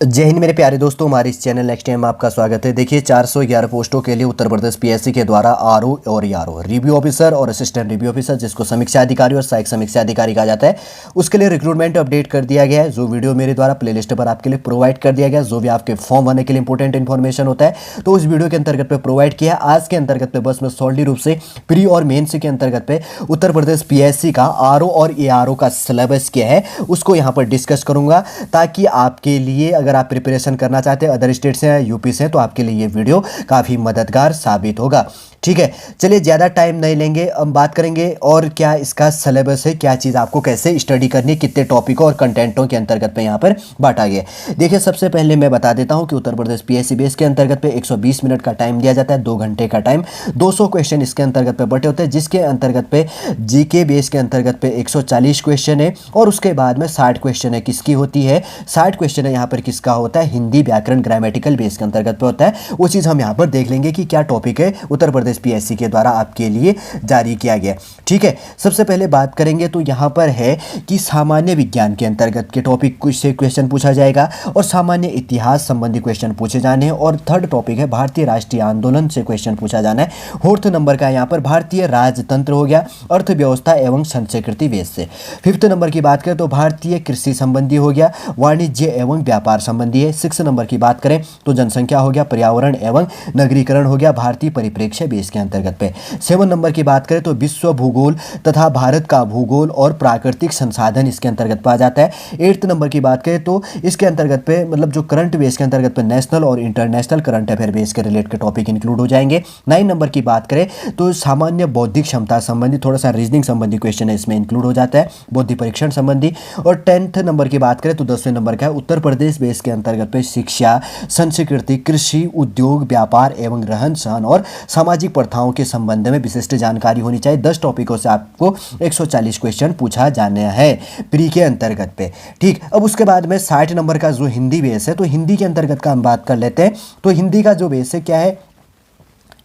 जय हिंद मेरे प्यारे दोस्तों, हमारे इस चैनल नेक्स्ट टाइम आपका स्वागत है। देखिए 411 पोस्टों के लिए उत्तर प्रदेश पीएससी के द्वारा आरओ और ईआरओ रिव्यू ऑफिसर और असिस्टेंट रिव्यू ऑफिसर, जिसको समीक्षा अधिकारी और सहायक समीक्षा अधिकारी कहा जाता है, उसके लिए रिक्रूटमेंट अपडेट कर दिया गया है। जो वीडियो मेरे द्वारा प्लेलिस्ट पर आपके लिए प्रोवाइड कर दिया गया, जो भी आपके फॉर्म भरने के लिए इंपॉर्टेंट इन्फॉर्मेशन होता है, तो उस वीडियो के अंतर्गत पे प्रोवाइड किया है। आज के अंतर्गत पे बस मैं सॉलिड रूप से प्री और मेन्स के अंतर्गत पे उत्तर प्रदेश पीएससी का आरओ और ईआरओ का सिलेबस क्या है उसको यहाँ पर डिस्कस करूंगा, ताकि आपके लिए अगर आप प्रिपरेशन करना चाहते हैं अदर स्टेट से, यूपी से, तो आपके लिए ये वीडियो काफ़ी मददगार साबित होगा। ठीक है, चलिए ज़्यादा टाइम नहीं लेंगे, अब बात करेंगे और क्या इसका सिलेबस है, क्या चीज़ आपको कैसे स्टडी करनी है, कितने टॉपिकों और कंटेंटों के अंतर्गत पे यहाँ पर बांटा गया है। देखिए सबसे पहले मैं बता देता हूँ कि उत्तर प्रदेश पीएससी बेस के अंतर्गत पे 120 मिनट का टाइम दिया जाता है, 2 घंटे का टाइम, 200 क्वेश्चन इसके अंतर्गत पे बटे होते हैं, जिसके अंतर्गत पे जीके बेस के अंतर्गत पे 140 क्वेश्चन है और उसके बाद में 60 क्वेश्चन है किसकी होती है, 60 क्वेश्चन है यहाँ पर किसका होता है, हिंदी व्याकरण ग्रामेटिकल बेस के अंतर्गत पे होता है। वो चीज़ हम यहाँ पर देख लेंगे कि क्या टॉपिक है उत्तर प्रदेश पीएससी के द्वारा आपके लिए जारी किया गया। ठीक है, सबसे पहले बात करेंगे तो यहाँ पर है कि सामान्य विज्ञान के अंतर्गत के टॉपिक से क्वेश्चन पूछा जाएगा और सामान्य इतिहास संबंधी क्वेश्चन पूछे जाने हैं। और थर्ड टॉपिक है भारतीय राष्ट्रीय आंदोलन से क्वेश्चन पूछा जाना है। फोर्थ नंबर का यहाँ पर भारतीय राजतंत्र हो गया, अर्थव्यवस्था एवं संस्कृति बेस से। फिफ्थ नंबर की बात करें तो भारतीय कृषि संबंधी हो गया, वाणिज्य एवं व्यापार संबंधी है। सिक्स नंबर की बात करें तो जनसंख्या हो गया, पर्यावरण एवं नगरीकरण हो गया, भारतीय परिप्रेक्ष्य बेस के अंतर्गत पे। 7 नंबर की बात करें तो विश्व भूगोल तथा भारत का भूगोल और प्राकृतिक संसाधन इसके अंतर्गत पाया जाता है। 8 नंबर की बात करें तो इसके अंतर्गत पे मतलब जो करंट बेस के अंतर्गत पे नेशनल और इंटरनेशनल करंट अफेयर बेस के रिलेटेड के टॉपिक इंक्लूड हो जाएंगे। 9 नंबर की बात करें तो सामान्य बौद्धिक क्षमता संबंधी थोड़ा सा रीजनिंग संबंधी क्वेश्चन है इसमें इंक्लूड हो जाता है, बौद्धिक परीक्षण संबंधी। और 10th नंबर की बात करें तो 10वें नंबर का है उत्तर प्रदेश बेस के अंतर्गत पे शिक्षा, संस्कृति, कृषि, उद्योग, व्यापार एवं रहन सहन और सामाजिक प्रथाओं के संबंध में विशिष्ट जानकारी होनी चाहिए। 10 टॉपिकों से आपको 140 क्वेश्चन पूछा जाना है प्री के अंतर्गत पे। ठीक, अब उसके बाद में 60 नंबर का जो हिंदी बेस है, तो हिंदी के अंतर्गत का हम बात कर लेते हैं। तो हिंदी का जो बेस है क्या है,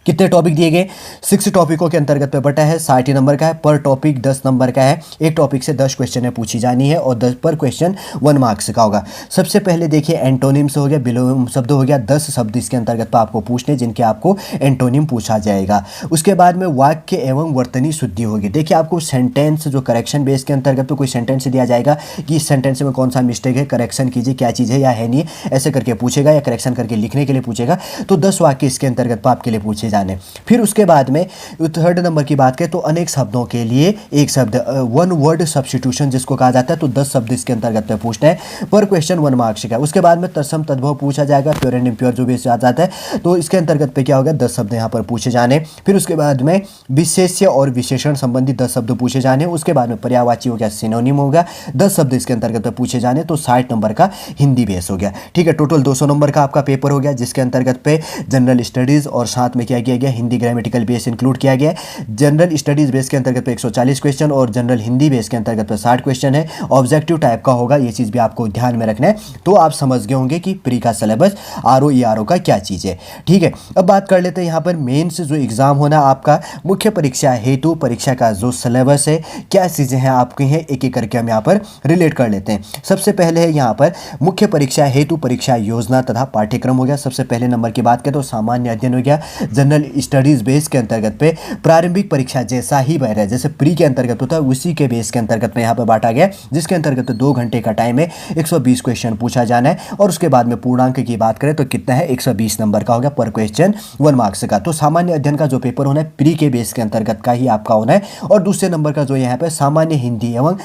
कितने टॉपिक दिए गए, 6 टॉपिकों के अंतर्गत पे बटा है, 60 नंबर का है, पर टॉपिक 10 नंबर का है। एक टॉपिक से 10 क्वेश्चन है पूछी जानी है और 10 पर क्वेश्चन 1 मार्क्स का होगा। सबसे पहले देखिए एंटोनिम्स हो गया, बिलोनिम शब्द हो गया, 10 शब्द इसके अंतर्गत पर आपको पूछने जिनके आपको एंटोनिम पूछा जाएगा। उसके बाद में वाक्य एवं वर्तनी शुद्धि होगी। देखिए आपको सेंटेंस जो करेक्शन बेस के अंतर्गत पे कोई सेंटेंस दिया जाएगा कि इस सेंटेंस में कौन सा मिस्टेक है, करेक्शन कीजिए, क्या चीज़ है या है नहीं, ऐसे करके पूछेगा या करेक्शन करके लिखने के लिए पूछेगा। तो 10 वाक्य इसके अंतर्गत पर आपके लिए पूछे जाने। फिर उसके बाद में थर्ड नंबर की बात करें तो अनेक शब्दों के लिए एक शब्द, 1 वर्ड सब्स्टिट्यूशन जिसको कहा जाता है, तो 10 शब्द इसके अंतर्गत में पूछना है, पर क्वेश्चन 1 मार्क्स का। उसके बाद में तत्सम तद्भव पूछा जाएगा, प्योर एंड इम्प्योर जो बेस आ जाता है, तो इसके अंतर्गत पे क्या होगा, 10 शब्द यहाँ पर पूछे जाने। फिर उसके बाद में विशेष्य और विशेषण संबंधी 10 शब्द पूछे जाने। उसके बाद में पर्यायवाची हो गया, सिनोनिम होगा, 10 शब्द इसके अंतर्गत पूछे जाने। तो 60 नंबर का हिंदी बेस हो गया। ठीक है, टोटल 200 नंबर का आपका पेपर हो गया, जिसके अंतर्गत पे जनरल स्टडीज और साथ में क्या किया गया, हिंदी ग्रामेटिकल बेस इंक्लूड किया गया है। जनरल स्टडीज बेस के अंतर्गत पे 140 क्वेश्चन और जनरल हिंदी बेस के अंतर्गत पे 60 क्वेश्चन है। ऑब्जेक्टिव टाइप का होगा, ये चीज़ भी आपको ध्यान में रखना है। तो आप समझ गए होंगे कि प्री का सिलेबस आरओ ईआरओ का क्या चीज़ है। ठीक है, अब बात कर लेते हैं यहाँ पर मेंस जो एग्जाम होना आपका मुख्य परीक्षा हेतु परीक्षा का जो सिलेबस है, क्या चीज़ें हैं आपकी हैं, एक एक करके हम यहाँ पर रिलेट कर लेते हैं। सबसे पहले है यहाँ पर मुख्य परीक्षा हेतु परीक्षा योजना तथा पाठ्यक्रम हो गया। सबसे पहले नंबर की बात करें तो सामान्य अध्ययन हो गया, जनरल स्टडीज बेस के अंतर्गत पे प्रारंभिक परीक्षा जैसा ही बह रहा है, जैसे प्री के अंतर्गत होता है उसी के बेस के अंतर्गत में यहाँ पे बांटा गया, जिसके अंतर्गत 2 घंटे का टाइम है, 120 क्वेश्चन पूछा जाना है। और उसके बाद में पूर्णांक की बात करें तो कितना है, 120 नंबर का हो गया, पर क्वेश्चन 1 मार्क्स का। तो सामान्य अध्ययन का जो पेपर होना है प्री के बेस के अंतर्गत का ही आपका होना है। और दूसरे नंबर का जो यहाँ पे सामान्य हिंदी एवं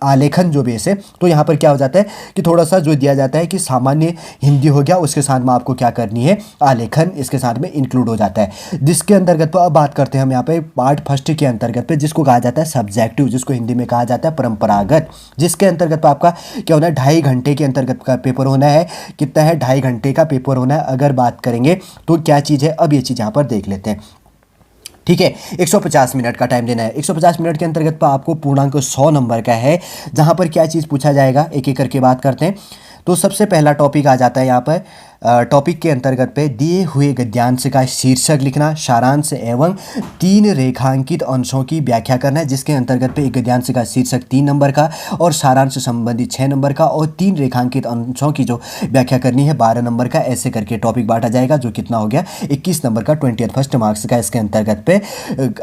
आलेखन जो बेस है, तो यहाँ पर क्या हो जाता है कि थोड़ा सा जो दिया जाता है कि सामान्य हिंदी हो गया, उसके साथ में आपको क्या करनी है, आलेखन इसके साथ में इंक्लूड हो जाता है। जिसके अंतर्गत पर अब बात करते हैं हम यहाँ पे पार्ट फर्स्ट के अंतर्गत पे, जिसको कहा जाता है सब्जेक्टिव, जिसको हिंदी में कहा जाता है परंपरागत, जिसके अंतर्गत पर आपका क्या होना है, 2.5 घंटे के अंतर्गत का पेपर होना है। कितना है, 2.5 घंटे का पेपर होना है। अगर बात करेंगे तो क्या चीज़ है, अब ये चीज़ यहाँ पर देख लेते हैं। ठीक है, 150 मिनट का टाइम देना है। 150 मिनट के अंतर्गत पर आपको पूर्णांक 100 नंबर का है, जहाँ पर क्या चीज़ पूछा जाएगा, एक एक करके बात करते हैं। तो सबसे पहला टॉपिक आ जाता है यहाँ पर टॉपिक के अंतर्गत पे दिए हुए गद्यांश का शीर्षक लिखना, सारांश एवं 3 रेखांकित अंशों की व्याख्या करना है, जिसके अंतर्गत पे एक गद्यांश का शीर्षक 3 नंबर का और सारांश संबंधी 6 नंबर का और 3 रेखांकित अंशों की जो व्याख्या करनी है 12 नंबर का। ऐसे करके टॉपिक बांटा जाएगा, जो कितना हो गया 21 नंबर का, 20th फर्स्ट मार्क्स का इसके अंतर्गत पे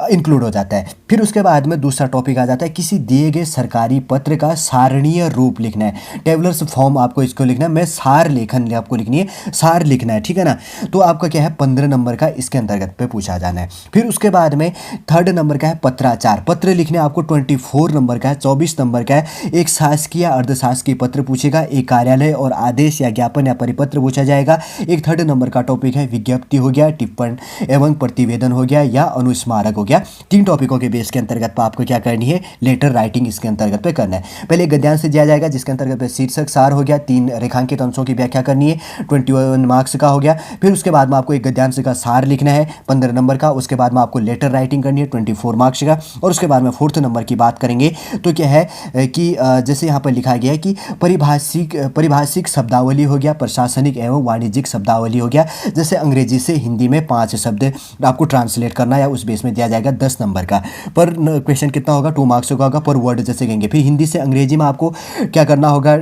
इंक्लूड हो जाता है। फिर उसके बाद में दूसरा टॉपिक आ जाता है, किसी दिए गए सरकारी पत्र का सारणीय रूप लिखना है। टेबलर्स फॉर्म आपको इसको लिखना है, मैं सार लेखन आपको लिखनी है, सार लिखना है, ठीक है ना। तो आपका क्या है 15 नंबर का इसके अंतर्गत पे पूछा जाना है। फिर उसके बाद में 3rd नंबर का है पत्राचार, पत्र लिखने आपको 24 नंबर का है। 24 नंबर का है एक शासकीय अर्धशासकीय पत्र पूछेगा, एक कार्यालय और आदेश या ज्ञापन या परिपत्र पूछा जाएगा। एक 3rd नंबर का टॉपिक है विज्ञप्ति हो गया, टिप्पण एवं प्रतिवेदन हो गया या अनुस्मारक हो गया। 3 टॉपिकों के बेस के अंतर्गत आपको क्या करनी है, लेटर राइटिंग इसके अंतर्गत पे करना है। पहले गद्यांश दिया जाएगा, जिसके अंतर्गत शीर्षक सार हो गया, 3 रेखांकित अंशों की व्याख्या करनी है, 21 मार्क्स का हो गया। फिर उसके बाद में आपको एक गद्यांश का सार लिखना है 15 नंबर का। उसके बाद में आपको लेटर राइटिंग करनी है 24 मार्क्स का। और उसके बाद में 4th नंबर की बात करेंगे तो क्या है कि जैसे यहाँ पर लिखा गया है कि परिभाषिक शब्दावली हो गया, प्रशासनिक एवं वाणिज्यिक शब्दावली हो गया। जैसे अंग्रेजी से हिंदी में 5 शब्द आपको ट्रांसलेट करना है, उस बेस में दिया जाएगा 10 नंबर का। पर क्वेश्चन कितना होगा, 2 मार्क्स का होगा पर वर्ड जैसे कहेंगे। फिर हिंदी से अंग्रेजी में आपको क्या करना होगा,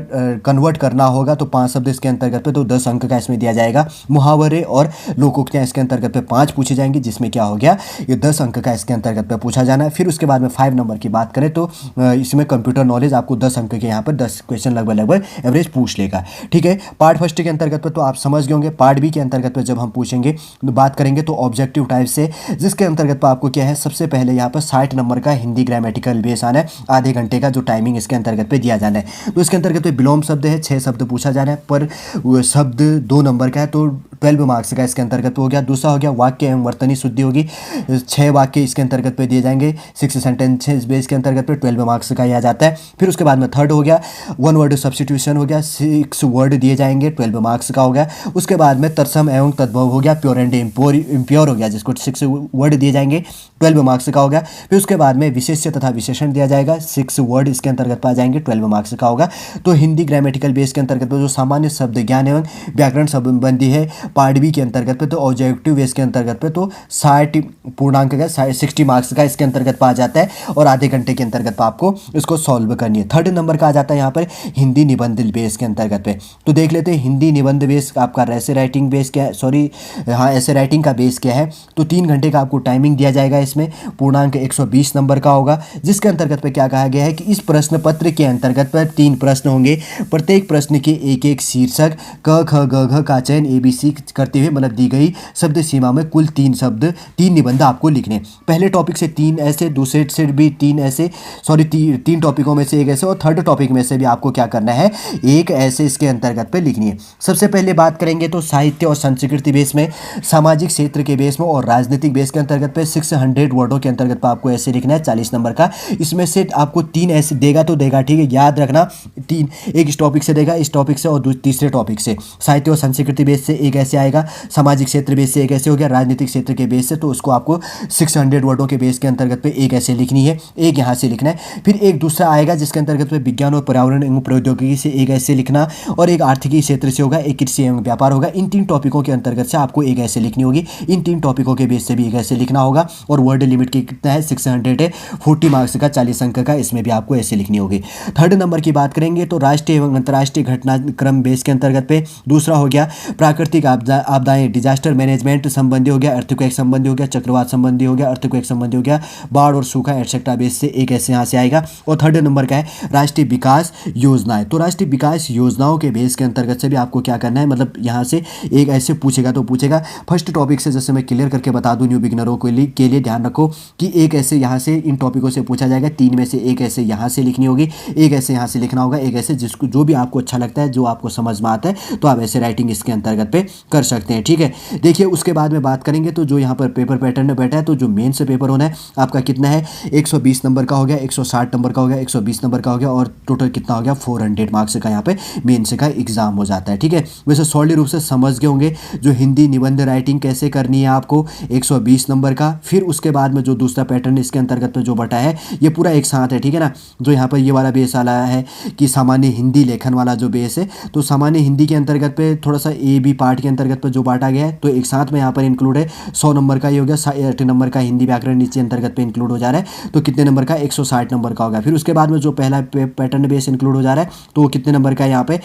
कन्वर्ट करना होगा, तो 5 शब्द इसके अंतर्गत पे, तो 10 अंक का इसमें दिया जाएगा। मुहावरे और लोकोक्तियाँ इसके अंतर्गत पे 5 पूछी जाएंगी, जिसमें क्या हो गया ये 10 अंक का इसके अंतर्गत पे पूछा जाना है। फिर उसके बाद में 5 नंबर की बात करें तो इसमें कंप्यूटर नॉलेज आपको 10 अंक के यहाँ पर 10 क्वेश्चन लगभग एवरेज पूछ लेगा, ठीक है। पार्ट फर्स्ट के अंतर्गत पे तो आप समझ गए होंगे। पार्ट बी के अंतर्गत पे जब हम पूछेंगे बात करेंगे तो ऑब्जेक्टिव टाइप से, जिसके अंतर्गत पे आपको क्या है सबसे पहले यहाँ पर 60 नंबर का हिंदी ग्रामेटिकल बेस आना है, आधे घंटे का जो टाइमिंग इसके अंतर्गत पे दिया जाना है। तो इसके अंतर्गत पे विलोम शब्द है, 6 शब्द पूछा जाना है, पर वो शब्द 2 नंबर का है, तो 12 मार्क्स का इसके अंतर्गत हो गया। दूसरा हो गया वाक्य एवं वर्तनी शुद्धि होगी, 6 वाक्य इसके अंतर्गत पे दिए जाएंगे, 6 सेंटेंस इस बेस के अंतर्गत पे 12 मार्क्स का आ जाता है। फिर उसके बाद में 3rd हो गया 1 वर्ड सब्स्टिट्यूशन हो गया, 6 वर्ड दिए जाएंगे, 12 मार्क्स का हो गया। उसके बाद में तत्सम एवं तद्भव हो गया, प्योर एंड इम्प्योर हो गया, जिसको 6 वर्ड दिए जाएंगे, 12 मार्क्स का होगा। फिर उसके बाद में विशेष्य तथा विशेषण दिया जाएगा, 6 वर्ड इसके अंतर्गत पा जाएंगे, 12 मार्क्स का होगा। तो हिंदी ग्रामेटिकल बेस के अंतर्गत जो सामान्य शब्द ज्ञान एवं व्याकरण संबंधी है पार्ट बी के अंतर्गत पे, तो ऑब्जेक्टिव बेस के अंतर्गत पे तो 60 पूर्णांक का 60 मार्क्स का इसके अंतर्गत पा जाता है, और आधे घंटे के अंतर्गत आपको इसको सॉल्व करनी है। 3rd नंबर का आ जाता है यहाँ पर हिंदी निबंध बेस के अंतर्गत पे। तो देख लेते हैं हिंदी निबंध बेस आपका ऐसे राइटिंग बेस क्या है, सॉरी हाँ ऐसे राइटिंग का बेस क्या है। तो 3 घंटे का आपको टाइमिंग दिया जाएगा, इसमें पूर्णांक 120 नंबर का होगा, जिसके अंतर्गत पे क्या कहा गया है कि इस प्रश्न पत्र के अंतर्गत पर 3 प्रश्न होंगे, प्रत्येक प्रश्न के एक शीर्षक क ख ग घ का चयन ABC करते हुए, मतलब दी गई शब्द सीमा में कुल 3 शब्द 3 निबंध आपको लिखने। पहले टॉपिक से 3 ऐसे, दूसरे से भी 3 ऐसे, सॉरी 3 टॉपिकों में से एक ऐसे, और 3rd टॉपिक में से भी आपको क्या करना है एक ऐसे इसके अंतर्गत पे लिखनी है। सबसे पहले बात करेंगे तो साहित्य और संस्कृति बेस में, सामाजिक क्षेत्र के बेस में और राजनीतिक बेस के अंतर्गत पे 600 वर्डों के अंतर्गत पे आपको ऐसे लिखना है 40 नंबर का। इसमें से आपको 3 ऐसे देगा तो देगा, ठीक है, याद रखना 3, एक इस टॉपिक से देगा, इस टॉपिक से और तीसरे टॉपिक से। साहित्य और संस्कृति बेस से एक ऐसे आएगा, सामाजिक क्षेत्र बेस से एक ऐसे हो गया, राजनीतिक क्षेत्र के बेस से तो उसको आपको 600 वर्डों के बेस के अंतर्गत पे एक ऐसे लिखनी है, एक यहाँ से लिखना है। फिर एक दूसरा आएगा जिसके अंतर्गत पे विज्ञान और पर्यावरण एवं प्रौद्योगिकी से एक ऐसे लिखना, और एक आर्थिकी क्षेत्र से होगा, एक कृषि एवं व्यापार होगा। इन 3 टॉपिकों के अंतर्गत से आपको एक ऐसे लिखनी होगी, इन 3 टॉपिकों के बेस से भी एक ऐसे लिखना होगा। और वर्ड लिमिट कितना है 600 है, 40 मार्क्स का 40 अंक का, इसमें भी आपको ऐसे लिखनी होगी। 3rd नंबर की बात करेंगे तो राष्ट्रीय एवं अंतर्राष्ट्रीय घटनाक्रम बेस के अंतर्गत पे। दूसरा हो गया प्राकृतिक आपदाएं, डिजास्टर मैनेजमेंट संबंधी हो गया, अर्थक्वेक संबंधी हो गया, चक्रवात संबंधी हो गया, अर्थक्वेक संबंधी हो गया, बाढ़ और सूखा एटसेट्रा बेस से एक ऐसे यहाँ से आएगा। और 3rd नंबर का है राष्ट्रीय विकास योजनाएं, तो राष्ट्रीय विकास योजनाओं के बेस के अंतर्गत से भी आपको क्या करना है, मतलब यहाँ से एक ऐसे पूछेगा तो पूछेगा। फर्स्ट टॉपिक से जैसे मैं क्लियर करके बता दूं न्यू बिगिनरों के लिए ध्यान रखो कि एक ऐसे यहाँ से इन टॉपिकों से पूछा जाएगा, 3 में से एक ऐसे यहाँ से लिखनी होगी, एक ऐसे यहाँ से लिखना होगा, एक ऐसे जिसको जो भी आपको अच्छा लगता है, जो आपको समझ में आता है, तो आप ऐसे राइटिंग इसके अंतर्गत पे कर सकते हैं, ठीक है। देखिए उसके बाद में बात करेंगे तो जो यहाँ पर पेपर पैटर्न में बैठा है, तो जो मेन से पेपर होना है आपका कितना है 120 नंबर का हो गया, 160 नंबर का हो गया, 120 नंबर का हो गया, और टोटल कितना हो गया 400 मार्क्स का यहाँ पे मेन से का एग्जाम हो जाता है, ठीक है। वैसे सॉलिड रूप से समझ गए होंगे जो हिंदी निबंध राइटिंग कैसे करनी है आपको 120 नंबर का। फिर उसके बाद में जो दूसरा पैटर्न इसके अंतर्गत में जो बटा है ये पूरा एक साथ है, ठीक है ना। जो यहाँ पर ये वाला बेस वाला है कि सामान्य हिंदी लेखन वाला जो बेस है, तो सामान्य हिंदी के अंतर्गत पे थोड़ा सा ए बी पार्ट के अंतर्गत पर जो बांटा गया है, तो एक साथ में यहाँ पर इंक्लूड है 100 नंबर का, ये हो गया 60 नंबर का हिंदी व्याकरण नीचे अंतर्गत पे इंक्लूड हो जा रहा है, तो कितने नंबर का 160 नंबर का होगा। फिर उसके बाद में जो पहला पैटर्न बेस इंक्लूड हो जा रहा है, तो वो कितने नंबर का है यहाँ पे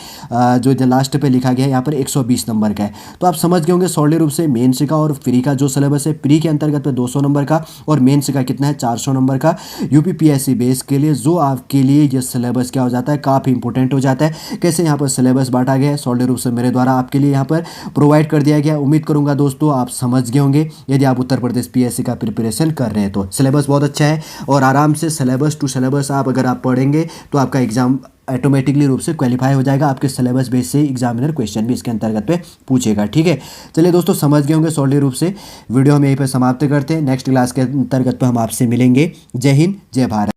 जो लास्ट पे लिखा गया है यहाँ पर 120 नंबर का है। तो आप समझ गए होंगे सॉलिड रूप से मेंस का और प्री का जो सिलेबस है, प्री के अंतर्गत पे 200 नंबर का और मेंस का कितना है 400 नंबर का। यूपीपीएससी बेस के लिए जो आपके लिए ये सिलेबस क्या हो जाता है, काफ़ी इंपॉर्टेंट हो जाता है। कैसे यहाँ पर सिलेबस बांटा गया है सॉलिड रूप से मेरे द्वारा आपके लिए यहाँ पर प्रोवाइड कर दिया गया। उम्मीद करूंगा दोस्तों आप समझ गए होंगे। यदि आप उत्तर प्रदेश पीएससी का प्रिपरेशन कर रहे हैं तो सिलेबस बहुत अच्छा है और आराम से सिलेबस टू सिलेबस आप अगर आप पढ़ेंगे तो आपका एग्जाम ऑटोमेटिकली रूप से क्वालिफाई हो जाएगा। आपके सिलेबस बेस से एग्जामिनर क्वेश्चन भी इसके अंतर्गत पे पूछेगा। ठीक है, चलिए दोस्तों समझ गए होंगे सॉलिड रूप से। वीडियो हम यहीं पर समाप्त करते हैं। नेक्स्ट क्लास के अंतर्गत पे हम आपसे मिलेंगे। जय हिंद, जय भारत।